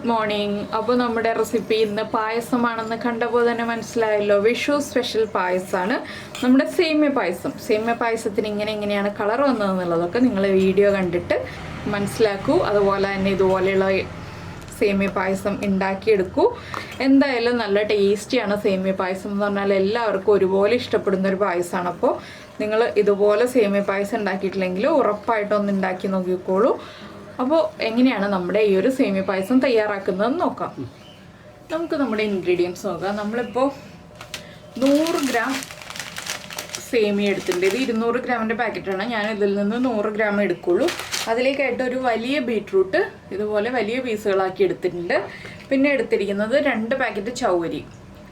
Good morning. അപ്പോൾ നമ്മുടെ recipe ഇന്ന് പായസമാണെന്ന് കണ്ടപ്പോൾ തന്നെ മനസ്സിലായല്ലോ. വിഷു സ്പെഷ്യൽ പായസമാണ് നമ്മുടെ സേമിയ പായസം. സേമിയ പായസത്തിന് എങ്ങനെയാണ് കളർ വന്നതെന്നുള്ളതൊക്കെ നിങ്ങൾ വീഡിയോ കണ്ടിട്ട് മനസ്സിലാക്കൂ. അതുപോലെ തന്നെ ഇതുപോലെയുള്ള സേമിയ പായസം ഉണ്ടാക്കിയെടുക്കൂ. എന്തായാലും നല്ല ടേസ്റ്റിയാണ് സേമിയ പായസം എന്ന് പറഞ്ഞാൽ എല്ലാവർക്കും ഒരുപോലെ ഇഷ്ടപ്പെടുന്ന ഒരു പായസമാണ്. അപ്പോൾ നിങ്ങൾ ഇതുപോലെ സേമിയ പായസം ഉണ്ടാക്കിയിട്ടില്ലെങ്കിൽ ഉറപ്പായിട്ടൊന്ന് ഉണ്ടാക്കി നോക്കിക്കോളൂ. അപ്പോൾ എങ്ങനെയാണ് നമ്മുടെ ഈ ഒരു സേമിയ പായസം തയ്യാറാക്കുന്നതെന്ന് നോക്കാം. നമുക്ക് നമ്മുടെ ഇൻഗ്രീഡിയൻസ് നോക്കാം. നമ്മളിപ്പോൾ 100 ഗ്രാം സേമിയ എടുത്തിട്ടുണ്ട്. ഇത് 200 ഗ്രാമിൻ്റെ പാക്കറ്റാണ്. ഞാൻ ഇതിൽ നിന്ന് 100 ഗ്രാം എടുക്കുള്ളൂ. അതിലേക്കായിട്ട് ഒരു വലിയ ബീട്രൂട്ട് ഇതുപോലെ വലിയ പീസുകളാക്കി എടുത്തിട്ടുണ്ട്. പിന്നെ എടുത്തിരിക്കുന്നത് 2 പാക്കറ്റ് ചൗവരി,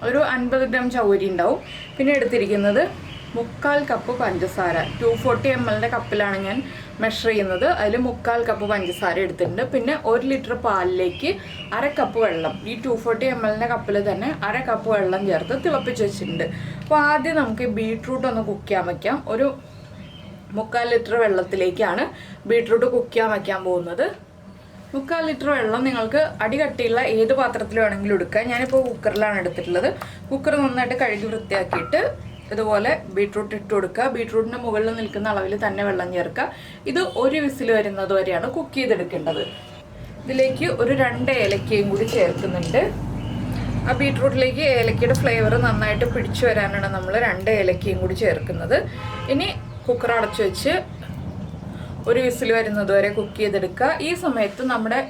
ഒരു 50 ഗ്രാം ചൗവരി ഉണ്ടാവും. പിന്നെ എടുത്തിരിക്കുന്നത് 3/4 കപ്പ് പഞ്ചസാര. 240 ml കപ്പിലാണ് ഞാൻ മെഷർ ചെയ്യുന്നത്. അതിൽ 3/4 കപ്പ് പഞ്ചസാര എടുത്തിട്ടുണ്ട്. പിന്നെ 1 ലിറ്റർ പാലിലേക്ക് 1/2 കപ്പ് വെള്ളം, ഈ 240 ml കപ്പിൽ തന്നെ 1/2 കപ്പ് വെള്ളം ചേർത്ത് തിളപ്പിച്ച് വെച്ചിട്ടുണ്ട്. അപ്പോൾ ആദ്യം നമുക്ക് ബീട്രൂട്ട് ഒന്ന് കുക്ക് ചെയ്യാൻ വയ്ക്കാം. ഒരു 3/4 ലിറ്റർ വെള്ളത്തിലേക്കാണ് ബീട്രൂട്ട് കുക്ക് ചെയ്യാൻ വയ്ക്കാൻ പോകുന്നത്. 3/4 ലിറ്റർ വെള്ളം നിങ്ങൾക്ക് അടികട്ടിയുള്ള ഏത് പാത്രത്തിൽ വേണമെങ്കിലും എടുക്കാം. ഞാനിപ്പോൾ കുക്കറിലാണ് എടുത്തിട്ടുള്ളത്. കുക്കർ നന്നായിട്ട് കഴുകി വൃത്തിയാക്കിയിട്ട് ഇതുപോലെ ബീട്രൂട്ട് ഇട്ട് കൊടുക്കുക. ബീട്രൂട്ടിൻ്റെ മുകളിൽ നിൽക്കുന്ന അളവിൽ തന്നെ വെള്ളം ചേർക്കുക. ഇത് 1 വിസിൽ വരുന്നത് വരെയാണ് കുക്ക് ചെയ്തെടുക്കേണ്ടത്. ഇതിലേക്ക് ഒരു 2 ഏലക്കയും കൂടി ചേർക്കുന്നുണ്ട്. ആ ബീട്രൂട്ടിലേക്ക് ഏലക്കയുടെ ഫ്ലേവർ നന്നായിട്ട് പിടിച്ചു വരാനാണ് നമ്മൾ 2 ഏലക്കയും കൂടി ചേർക്കുന്നത്. ഇനി കുക്കർ അടച്ചു വെച്ച് 1 വിസിൽ വരുന്നത് വരെ കുക്ക് ചെയ്തെടുക്കുക. ഈ സമയത്ത് നമ്മുടെ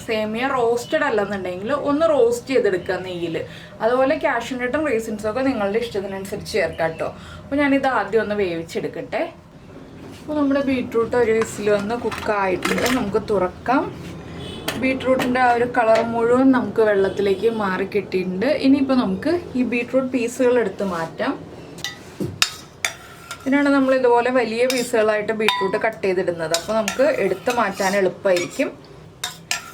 സേമിയ റോസ്റ്റഡ് അല്ലെന്നുണ്ടെങ്കിൽ ഒന്ന് റോസ്റ്റ് ചെയ്തെടുക്കുക നെയ്യിൽ. അതുപോലെ കാഷ്യൂനട്ടും റേസിൻസും ഒക്കെ നിങ്ങളുടെ ഇഷ്ടത്തിനനുസരിച്ച് ചേർക്കാം കേട്ടോ. അപ്പോൾ ഞാനിത് ആദ്യം ഒന്ന് വേവിച്ചെടുക്കട്ടെ. അപ്പോൾ നമ്മുടെ ബീട്രൂട്ട് 1 വിസിൽ വന്ന് കുക്കായിട്ടുണ്ട്. നമുക്ക് തുറക്കാം. ബീട്രൂട്ടിൻ്റെ ആ ഒരു കളർ മുഴുവൻ നമുക്ക് വെള്ളത്തിലേക്ക് മാറി കിട്ടിയിട്ടുണ്ട്. ഇനിയിപ്പോൾ നമുക്ക് ഈ ബീട്രൂട്ട് പീസുകൾ എടുത്ത് മാറ്റാം. ഇതിനാണ് നമ്മൾ ഇതുപോലെ വലിയ പീസുകളായിട്ട് ബീട്രൂട്ട് കട്ട് ചെയ്തിടുന്നത്. അപ്പോൾ നമുക്ക് എടുത്ത് മാറ്റാൻ എളുപ്പമായിരിക്കും.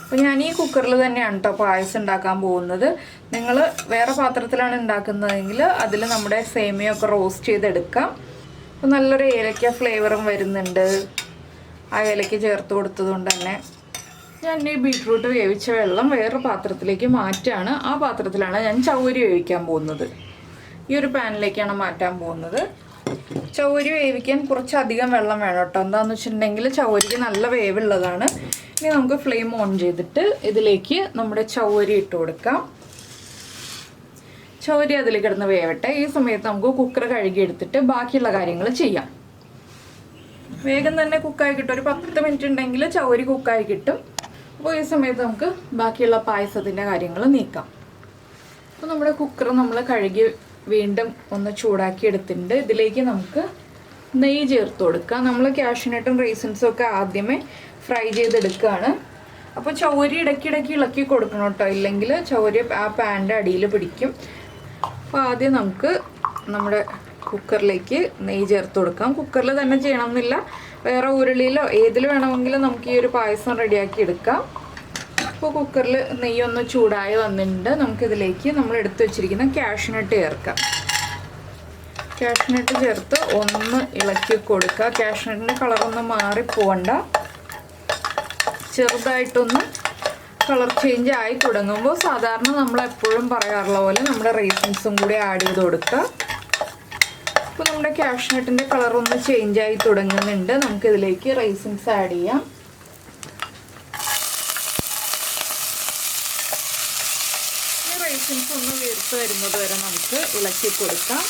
അപ്പോൾ ഞാൻ ഈ കുക്കറിൽ തന്നെയാണ് കേട്ടോ പായസം ഉണ്ടാക്കാൻ പോകുന്നത്. നിങ്ങൾ വേറെ പാത്രത്തിലാണ് ഉണ്ടാക്കുന്നതെങ്കിൽ അതിൽ നമ്മുടെ സേമിയൊക്കെ റോസ്റ്റ് ചെയ്തെടുക്കാം. അപ്പോൾ നല്ലൊരു ഏലക്ക ഫ്ലേവറും വരുന്നുണ്ട് ആ ഏലക്ക ചേർത്ത് കൊടുത്തതുകൊണ്ട് തന്നെ. ഞാൻ ഈ ബീട്രൂട്ട് വേവിച്ച വെള്ളം വേറെ പാത്രത്തിലേക്ക് മാറ്റാണ്. ആ പാത്രത്തിലാണ് ഞാൻ ചൗവരി വേവിക്കാൻ പോകുന്നത്. ഈ ഒരു പാനിലേക്കാണ് മാറ്റാൻ പോകുന്നത്. ചൗവരി വേവിക്കാൻ കുറച്ചധികം വെള്ളം വേണം കേട്ടോ. എന്താണെന്ന് വെച്ചിട്ടുണ്ടെങ്കിൽ ചൗവരിക്ക് നല്ല വേവുള്ളതാണ്. ഇനി നമുക്ക് ഫ്ലെയിം ഓൺ ചെയ്തിട്ട് ഇതിലേക്ക് നമ്മുടെ ചൗവരി ഇട്ട് കൊടുക്കാം. ചൗവരി അതിൽ കിടന്ന് വേവട്ടെ. ഈ സമയത്ത് നമുക്ക് കുക്കർ കഴുകി എടുത്തിട്ട് ബാക്കിയുള്ള കാര്യങ്ങൾ ചെയ്യാം. വേഗം തന്നെ കുക്കായി കിട്ടും. ഒരു 10 മിനിറ്റ് ഉണ്ടെങ്കിൽ ചൗവരി കുക്കായി കിട്ടും. അപ്പോൾ ഈ സമയത്ത് നമുക്ക് ബാക്കിയുള്ള പായസത്തിൻ്റെ കാര്യങ്ങൾ നീക്കാം. അപ്പോൾ നമ്മുടെ കുക്കർ നമ്മൾ കഴുകി വീണ്ടും ഒന്ന് ചൂടാക്കി എടുത്തിട്ടുണ്ട്. ഇതിലേക്ക് നമുക്ക് നെയ്യ് ചേർത്ത് കൊടുക്കാം. നമ്മൾ കാഷ്യൂനട്ടും റേസിൻസും ഒക്കെ ആദ്യമേ ഫ്രൈ ചെയ്തെടുക്കുകയാണ്. അപ്പോൾ ചൗവരി ഇടയ്ക്കിടയ്ക്ക് ഇളക്കി കൊടുക്കണം കേട്ടോ, ഇല്ലെങ്കിൽ ചൗവരി ആ പാൻ്റെ അടിയിൽ പിടിക്കും. അപ്പോൾ ആദ്യം നമുക്ക് നമ്മുടെ കുക്കറിലേക്ക് നെയ്യ് ചേർത്ത് കൊടുക്കാം. കുക്കറിൽ തന്നെ ചെയ്യണമെന്നില്ല, വേറെ ഉരുളിയിലോ ഏതിൽ വേണമെങ്കിലും നമുക്ക് ഈ ഒരു പായസം റെഡിയാക്കി എടുക്കാം. അപ്പോൾ കുക്കറിൽ നെയ്യൊന്ന് ചൂടായി വന്നിട്ടുണ്ട്. നമുക്കിതിലേക്ക് നമ്മൾ എടുത്ത് വെച്ചിരിക്കുന്ന കാഷ്യൂനട്ട് ചേർക്കാം. കാഷ്യൂനട്ട് ചേർത്ത് ഒന്ന് ഇളക്കി കൊടുക്കുക. കാഷ്യൂനട്ടിൻ്റെ കളറൊന്നും മാറിപ്പോവണ്ട. ചെറുതായിട്ടൊന്ന് കളർ ചേഞ്ച് ആയി തുടങ്ങുമ്പോൾ സാധാരണ നമ്മൾ എപ്പോഴും പറയാറുള്ള പോലെ നമ്മുടെ റേസിൻസും കൂടി ആഡ് ചെയ്ത് കൊടുക്കുക. അപ്പോൾ നമ്മുടെ കാഷ്യൂനട്ടിൻ്റെ കളറൊന്ന് ചേഞ്ച് ആയി തുടങ്ങുന്നുണ്ട്. നമുക്കിതിലേക്ക് റേസിൻസ് ആഡ് ചെയ്യാം. ഈ റേസിൻസ് ഒന്ന് വീർത്ത് വരുന്നത് വരെ നമുക്ക് ഇളക്കി കൊടുക്കാം.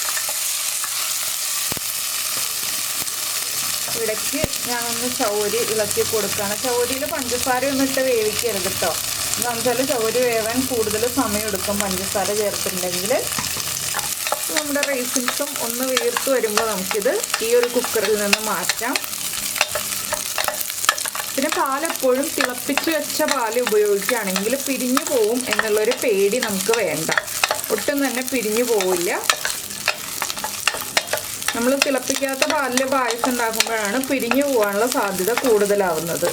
ഇടയ്ക്ക് ഞാനൊന്ന് ചൗവരി ഇളക്കി കൊടുക്കുകയാണ്. ചൗവരിയിൽ പഞ്ചസാര ഒന്നും ഇട്ട് വേവിക്കരുത് കേട്ടോ. എന്താണെന്ന് വെച്ചാൽ ചൗവരി വേവാൻ കൂടുതൽ സമയം എടുക്കും പഞ്ചസാര ചേർത്തിട്ടുണ്ടെങ്കിൽ. നമ്മുടെ റേസിൻസും ഒന്ന് വീർത്ത് വരുമ്പോൾ നമുക്കിത് ഈ ഒരു കുക്കറിൽ നിന്ന് മാറ്റാം. പിന്നെ പാലെപ്പോഴും തിളപ്പിച്ച് വെച്ച പാൽ ഉപയോഗിക്കുകയാണെങ്കിൽ പിരിഞ്ഞു പോവും എന്നുള്ളൊരു പേടി നമുക്ക് വേണ്ട. ഒട്ടും തന്നെ പിരിഞ്ഞു പോവില്ല. നമ്മൾ തിളപ്പിക്കാത്ത പാലിൽ പായസം ഉണ്ടാക്കുമ്പോഴാണ് പിരിഞ്ഞു പോകാനുള്ള സാധ്യത കൂടുതലാവുന്നത്.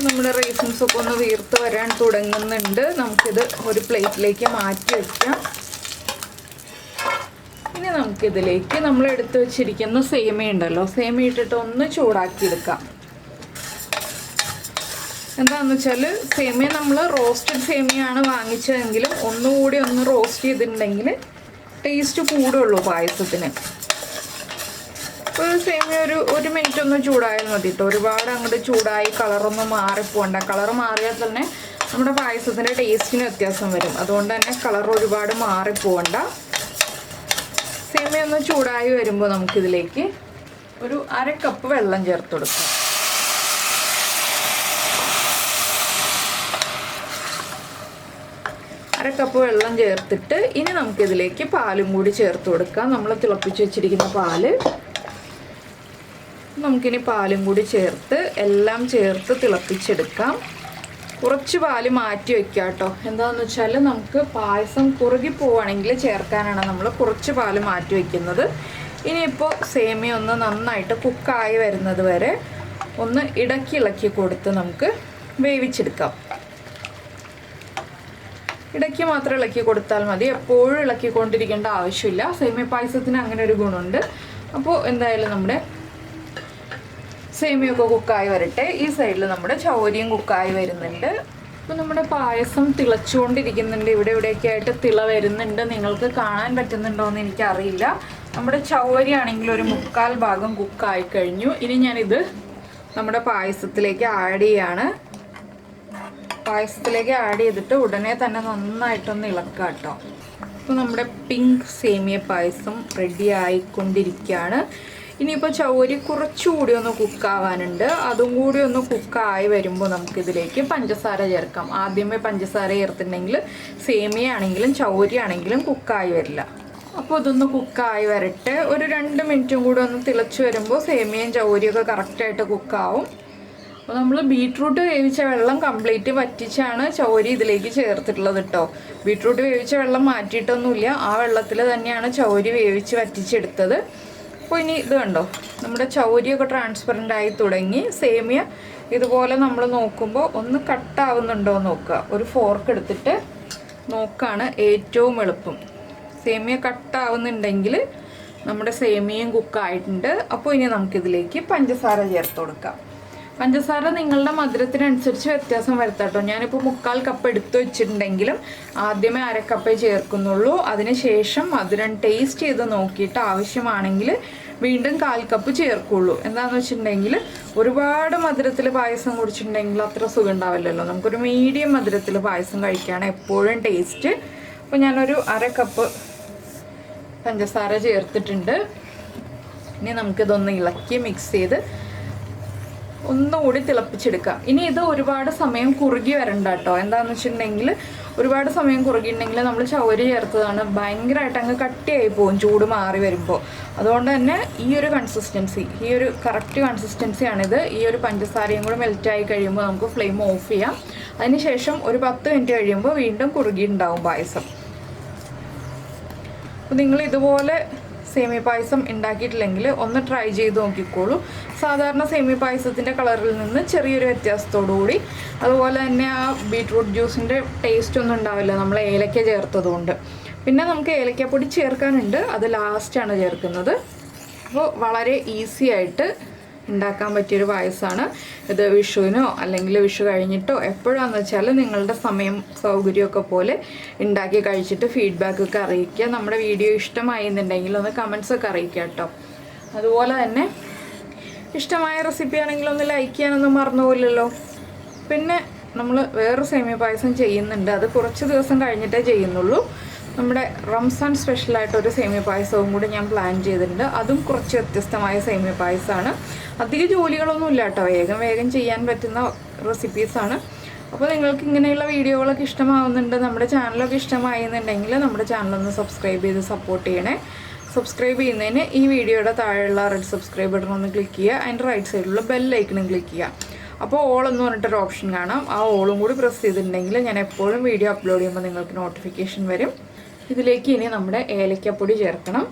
നമ്മുടെ റേസിൻസൊക്കെ ഒന്ന് വീർത്ത് വരാൻ തുടങ്ങുന്നുണ്ട്. നമുക്കിത് ഒരു പ്ലേറ്റിലേക്ക് മാറ്റി വയ്ക്കാം. ഇനി നമുക്കിതിലേക്ക് നമ്മൾ എടുത്ത് വെച്ചിരിക്കുന്ന സേമിയ ഉണ്ടല്ലോ, സേമിയ ഇട്ടിട്ട് ഒന്ന് ചൂടാക്കിയെടുക്കാം. എന്താണെന്ന് വെച്ചാൽ സേമിയ നമ്മൾ റോസ്റ്റഡ് സേമിയാണ് വാങ്ങിച്ചതെങ്കിലും ഒന്നുകൂടി ഒന്ന് റോസ്റ്റ് ചെയ്തിട്ടുണ്ടെങ്കിൽ ടേസ്റ്റ് കൂടുള്ളൂ പായസത്തിന്. അപ്പോൾ സേമിയ ഒരു മിനിറ്റ് ഒന്ന് ചൂടായാൽ മതി കേട്ടോ. ഒരുപാട് അങ്ങോട്ട് ചൂടായി കളറൊന്നും മാറിപ്പോണ്ട. കളർ മാറിയാൽ തന്നെ നമ്മുടെ പായസത്തിൻ്റെ ടേസ്റ്റിന് വ്യത്യാസം വരും. അതുകൊണ്ട് തന്നെ കളർ ഒരുപാട് മാറിപ്പോണ്ട. സേമിയ ഒന്ന് ചൂടായി വരുമ്പോൾ നമുക്കിതിലേക്ക് ഒരു 1/2 കപ്പ് വെള്ളം ചേർത്ത് കൊടുക്കാം. കപ്പ് വെള്ളം ചേർത്തിട്ട് ഇനി നമുക്കിതിലേക്ക് പാലും കൂടി ചേർത്ത് കൊടുക്കാം. നമ്മൾ തിളപ്പിച്ച് വെച്ചിരിക്കുന്ന പാല് നമുക്കിനി പാലും കൂടി ചേർത്ത് എല്ലാം ചേർത്ത് തിളപ്പിച്ചെടുക്കാം. കുറച്ച് പാല് മാറ്റി വെക്കുക കേട്ടോ. എന്താണെന്ന് വെച്ചാൽ നമുക്ക് പായസം കുറുകി പോവുകയാണെങ്കിൽ ചേർക്കാനാണ് നമ്മൾ കുറച്ച് പാല് മാറ്റി വയ്ക്കുന്നത്. ഇനിയിപ്പോൾ സേമിയ ഒന്ന് നന്നായിട്ട് കുക്കായി വരുന്നത് വരെ ഒന്ന് ഇളക്കി കൊടുത്ത് നമുക്ക് വേവിച്ചെടുക്കാം. ഇടയ്ക്ക് മാത്രം ഇളക്കി കൊടുത്താൽ മതി, എപ്പോഴും ഇളക്കിക്കൊണ്ടിരിക്കേണ്ട ആവശ്യമില്ല. സേമിയ പായസത്തിന് അങ്ങനെ ഒരു ഗുണമുണ്ട്. അപ്പോൾ എന്തായാലും നമ്മുടെ സേമിയൊക്കെ കുക്കായി വരട്ടെ. ഈ സൈഡിൽ നമ്മുടെ ചൗരിയും കുക്കായി വരുന്നുണ്ട്. അപ്പോൾ നമ്മുടെ പായസം തിളച്ചുകൊണ്ടിരിക്കുന്നുണ്ട്. ഇവിടെയൊക്കെ ആയിട്ട് തിള വരുന്നുണ്ട്. നിങ്ങൾക്ക് കാണാൻ പറ്റുന്നുണ്ടോ എന്ന് എനിക്കറിയില്ല. നമ്മുടെ ചൗരി ആണെങ്കിൽ ഒരു 3/4 ഭാഗം കുക്കായി കഴിഞ്ഞു. ഇനി ഞാനിത് നമ്മുടെ പായസത്തിലേക്ക് ആഡ് ചെയ്യാണ്. പായസത്തിലേക്ക് ആഡ് ചെയ്തിട്ട് ഉടനെ തന്നെ നന്നായിട്ടൊന്ന് ഇളക്കാം കേട്ടോ. അപ്പോൾ നമ്മുടെ പിങ്ക് സേമിയ പായസം റെഡി ആയിക്കൊണ്ടിരിക്കുകയാണ്. ഇനിയിപ്പോൾ ചൗരി കുറച്ചുകൂടി ഒന്ന് കുക്കാവാനുണ്ട്. അതും കൂടി ഒന്ന് കുക്കായി വരുമ്പോൾ നമുക്കിതിലേക്ക് പഞ്ചസാര ചേർക്കാം. ആദ്യമേ പഞ്ചസാര ചേർത്തിട്ടുണ്ടെങ്കിൽ സേമിയ ആണെങ്കിലും ചൗരി ആണെങ്കിലും കുക്കായി വരില്ല. അപ്പോൾ ഇതൊന്ന് കുക്കായി വരട്ടെ. ഒരു 2 മിനിറ്റും കൂടി ഒന്ന് തിളച്ച് വരുമ്പോൾ സേമിയയും ചൗരിയൊക്കെ കറക്റ്റായിട്ട് കുക്കാവും. അപ്പോൾ നമ്മൾ ബീട്രൂട്ട് വേവിച്ച വെള്ളം കംപ്ലീറ്റ് വറ്റിച്ചാണ് ചൗരി ഇതിലേക്ക് ചേർത്തിട്ടുള്ളത് കേട്ടോ. ബീട്രൂട്ട് വേവിച്ച വെള്ളം മാറ്റിയിട്ടൊന്നുമില്ല. ആ വെള്ളത്തിൽ തന്നെയാണ് ചൗരി വേവിച്ച് വറ്റിച്ചെടുത്തത്. അപ്പോൾ ഇനി ഇത് കണ്ടോ, നമ്മുടെ ചൗരിയൊക്കെ ട്രാൻസ്പെറൻ്റ് ആയി തുടങ്ങി. സേമിയ ഇതുപോലെ നമ്മൾ നോക്കുമ്പോൾ ഒന്ന് കട്ടാവുന്നുണ്ടോ എന്ന് നോക്കുക. ഒരു ഫോർക്ക് എടുത്തിട്ട് നോക്കാണ് ഏറ്റവും എളുപ്പം. സേമിയ കട്ടാവുന്നുണ്ടെങ്കിൽ നമ്മുടെ സേമിയയും കുക്കായിട്ടുണ്ട്. അപ്പോൾ ഇനി നമുക്കിതിലേക്ക് പഞ്ചസാര ചേർത്ത് കൊടുക്കാം. പഞ്ചസാര നിങ്ങളുടെ മധുരത്തിനനുസരിച്ച് വ്യത്യാസം വരുത്താം കേട്ടോ. ഞാനിപ്പോൾ 3/4 കപ്പ് എടുത്ത് വെച്ചിട്ടുണ്ടെങ്കിലും ആദ്യമേ 1/2 കപ്പേ ചേർക്കുന്നുള്ളൂ. അതിനുശേഷം മധുരം ടേസ്റ്റ് ചെയ്ത് നോക്കിയിട്ട് ആവശ്യമാണെങ്കിൽ വീണ്ടും 1/4 കപ്പ് ചേർക്കുള്ളൂ. എന്താണെന്ന് വെച്ചിട്ടുണ്ടെങ്കിൽ ഒരുപാട് മധുരത്തിൽ പായസം കുടിച്ചിട്ടുണ്ടെങ്കിൽ അത്ര സുഖം ഉണ്ടാവില്ലല്ലോ. നമുക്കൊരു മീഡിയം മധുരത്തിൽ പായസം കഴിക്കുകയാണ് എപ്പോഴും ടേസ്റ്റ്. അപ്പോൾ ഞാനൊരു 1/2 കപ്പ് പഞ്ചസാര ചേർത്തിട്ടുണ്ട്. ഇനി നമുക്കിതൊന്ന് ഇളക്കി മിക്സ് ചെയ്ത് ഒന്നുകൂടി തിളപ്പിച്ചെടുക്കാം. ഇനി ഇത് ഒരുപാട് സമയം കുറുകി വരണ്ട കേട്ടോ. എന്താണെന്ന് വെച്ചിട്ടുണ്ടെങ്കിൽ ഒരുപാട് സമയം കുറുകിയിട്ടുണ്ടെങ്കിൽ നമ്മൾ ചൗരി ചേർത്തതാണ് ഭയങ്കരമായിട്ട് അങ്ങ് കട്ടിയായി പോകും ചൂട് മാറി വരുമ്പോൾ. അതുകൊണ്ട് തന്നെ ഈ ഒരു കൺസിസ്റ്റൻസി, ഈ ഒരു കറക്റ്റ് കൺസിസ്റ്റൻസിയാണിത്. ഈ ഒരു പഞ്ചസാരയും കൂടെ മെൽറ്റായി കഴിയുമ്പോൾ നമുക്ക് ഫ്ലെയിം ഓഫ് ചെയ്യാം. അതിനുശേഷം ഒരു 10 മിനിറ്റ് കഴിയുമ്പോൾ വീണ്ടും കുറുകി ഉണ്ടാവും പായസം. അപ്പോൾ നിങ്ങൾ ഇതുപോലെ സേമിയ പായസം ഉണ്ടാക്കിയിട്ടില്ലെങ്കിൽ ഒന്ന് ട്രൈ ചെയ്ത് നോക്കിക്കോളൂ. സാധാരണ സേമിയ പായസത്തിൻ്റെ കളറിൽ നിന്ന് ചെറിയൊരു വ്യത്യാസത്തോടുകൂടി. അതുപോലെ തന്നെ ആ ബീട്രൂട്ട് ജ്യൂസിൻ്റെ ടേസ്റ്റ് ഒന്നും ഉണ്ടാവില്ല നമ്മൾ ഏലക്ക ചേർത്തതുകൊണ്ട്. പിന്നെ നമുക്ക് ഏലക്കപ്പൊടി ചേർക്കാനുണ്ട്, അത് ലാസ്റ്റാണ് ചേർക്കുന്നത്. അപ്പോൾ വളരെ ഈസി ആയിട്ട് ഉണ്ടാക്കാൻ പറ്റിയൊരു പായസമാണ് ഇത്. വിഷുവിനോ അല്ലെങ്കിൽ വിഷു കഴിഞ്ഞിട്ടോ എപ്പോഴാണെന്ന് വെച്ചാൽ നിങ്ങളുടെ സമയം സൗകര്യമൊക്കെ പോലെ ഉണ്ടാക്കി കഴിച്ചിട്ട് ഫീഡ്ബാക്കൊക്കെ അറിയിക്കുക. നമ്മുടെ വീഡിയോ ഇഷ്ടമായി എന്നുണ്ടെങ്കിൽ ഒന്ന് കമൻസൊക്കെ അറിയിക്കുക കേട്ടോ. അതുപോലെ തന്നെ ഇഷ്ടമായ റെസിപ്പി ആണെങ്കിൽ ഒന്ന് ലൈക്ക് ചെയ്യാനൊന്നും മറന്നുപോയില്ലല്ലോ. പിന്നെ നമ്മൾ വേറെ സേമിയ പായസം ചെയ്യുന്നുണ്ട്, അത് കുറച്ച് ദിവസം കഴിഞ്ഞിട്ടേ ചെയ്യുന്നുള്ളൂ. നമ്മുടെ റംസാൻ സ്പെഷ്യലായിട്ടൊരു സേമിയ പായസവും കൂടി ഞാൻ പ്ലാൻ ചെയ്തിട്ടുണ്ട്. അതും കുറച്ച് വ്യത്യസ്തമായ സേമിയ പായസമാണ്. അധിക ജോലികളൊന്നും ഇല്ല കേട്ടോ, വേഗം ചെയ്യാൻ പറ്റുന്ന റെസിപ്പീസാണ്. അപ്പോൾ നിങ്ങൾക്ക് ഇങ്ങനെയുള്ള വീഡിയോകളൊക്കെ ഇഷ്ടമാവുന്നുണ്ട്, നമ്മുടെ ചാനലൊക്കെ ഇഷ്ടമായെന്നുണ്ടെങ്കിൽ നമ്മുടെ ചാനലൊന്ന് സബ്സ്ക്രൈബ് ചെയ്ത് സപ്പോർട്ട് ചെയ്യണേ. സബ്സ്ക്രൈബ് ചെയ്യുന്നതിന് ഈ വീഡിയോയുടെ താഴെയുള്ള റെഡ് സബ്സ്ക്രൈബ് ബട്ടൺ ഒന്ന് ക്ലിക്ക് ചെയ്യുക. അതിൻ്റെ റൈറ്റ് സൈഡിലുള്ള ബെല്ലൈക്കണും ക്ലിക്ക് ചെയ്യുക. അപ്പോൾ ഓൾ എന്ന് പറഞ്ഞിട്ടൊരു ഓപ്ഷൻ കാണാം. ആ ഓളും കൂടി പ്രസ് ചെയ്തിട്ടുണ്ടെങ്കിൽ ഞാൻ എപ്പോഴും വീഡിയോ അപ്ലോഡ് ചെയ്യുമ്പോൾ നിങ്ങൾക്ക് നോട്ടിഫിക്കേഷൻ വരും. ഇതിലേക്ക് ഇനി നമ്മുടെ ഏലക്കപ്പൊടി ചേർക്കണം.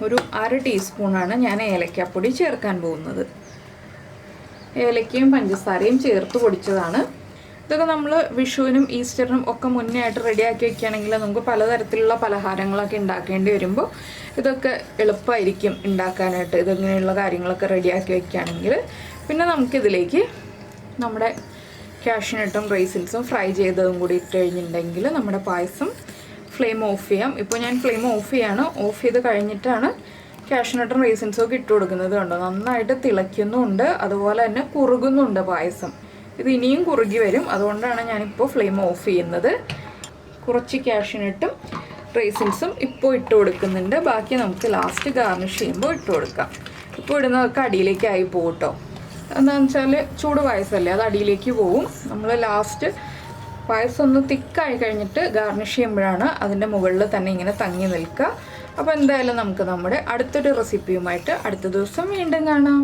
ഒരു 1/2 ടീസ്പൂണാണ് ഞാൻ ഏലക്കപ്പൊടി ചേർക്കാൻ പോകുന്നത്. ഏലക്കയും പഞ്ചസാരയും ചേർത്ത് പൊടിച്ചതാണ്. ഇതൊക്കെ നമ്മൾ വിഷുവിനും ഈസ്റ്ററിനും ഒക്കെ മുന്നേ ആയിട്ട് റെഡിയാക്കി വെക്കുകയാണെങ്കിൽ നമുക്ക് പലതരത്തിലുള്ള പലഹാരങ്ങളൊക്കെ ഉണ്ടാക്കേണ്ടി വരുമ്പോൾ ഇതൊക്കെ എളുപ്പമായിരിക്കും ഉണ്ടാക്കാനായിട്ട്. ഇതിങ്ങനെയുള്ള കാര്യങ്ങളൊക്കെ റെഡിയാക്കി വെക്കുകയാണെങ്കിൽ. പിന്നെ നമുക്കിതിലേക്ക് നമ്മുടെ കാഷ്യൂനട്ടും റൈസിൻസും ഫ്രൈ ചെയ്തതും കൂടി ഇട്ട് കഴിഞ്ഞിട്ടുണ്ടെങ്കിൽ നമ്മുടെ പായസം ഫ്ലെയിം ഓഫ് ചെയ്യാം. ഇപ്പോൾ ഞാൻ ഫ്ലെയിം ഓഫ് ചെയ്യാണ്. ഓഫ് ചെയ്ത് കഴിഞ്ഞിട്ടാണ് കാഷ്യൂനട്ടും റൈസിൻസും ഒക്കെ ഇട്ട് കൊടുക്കുന്നത്. കണ്ടോ, നന്നായിട്ട് തിളയ്ക്കുന്നുണ്ട്, അതുപോലെ തന്നെ കുറുകുന്നുണ്ട് പായസം. ഇത് ഇനിയും കുറുകി വരും, അതുകൊണ്ടാണ് ഞാനിപ്പോൾ ഫ്ലെയിം ഓഫ് ചെയ്യുന്നത്. കുറച്ച് കാഷ്യൂനട്ടും റൈസിൻസും ഇപ്പോൾ ഇട്ട് കൊടുക്കുന്നുണ്ട്. ബാക്കി നമുക്ക് ലാസ്റ്റ് ഗാർണിഷ് ചെയ്യുമ്പോൾ ഇട്ട് കൊടുക്കാം. ഇപ്പോൾ ഇടുന്നതൊക്കെ അടിയിലേക്കായി പോകും കേട്ടോ. എന്താണെന്ന് വെച്ചാൽ ചൂട് പായസമല്ലേ, അത് അടിയിലേക്ക് പോവും. നമ്മൾ ലാസ്റ്റ് പായസം ഒന്ന് തിക്കായി കഴിഞ്ഞിട്ട് ഗാർണിഷ് ചെയ്യുമ്പോഴാണ് അതിൻ്റെ മുകളിൽ തന്നെ ഇങ്ങനെ തങ്ങി നിൽക്കുക. അപ്പോൾ എന്തായാലും നമുക്ക് നമ്മുടെ അടുത്തൊരു റെസിപ്പിയുമായിട്ട് അടുത്ത ദിവസം വീണ്ടും കാണാം.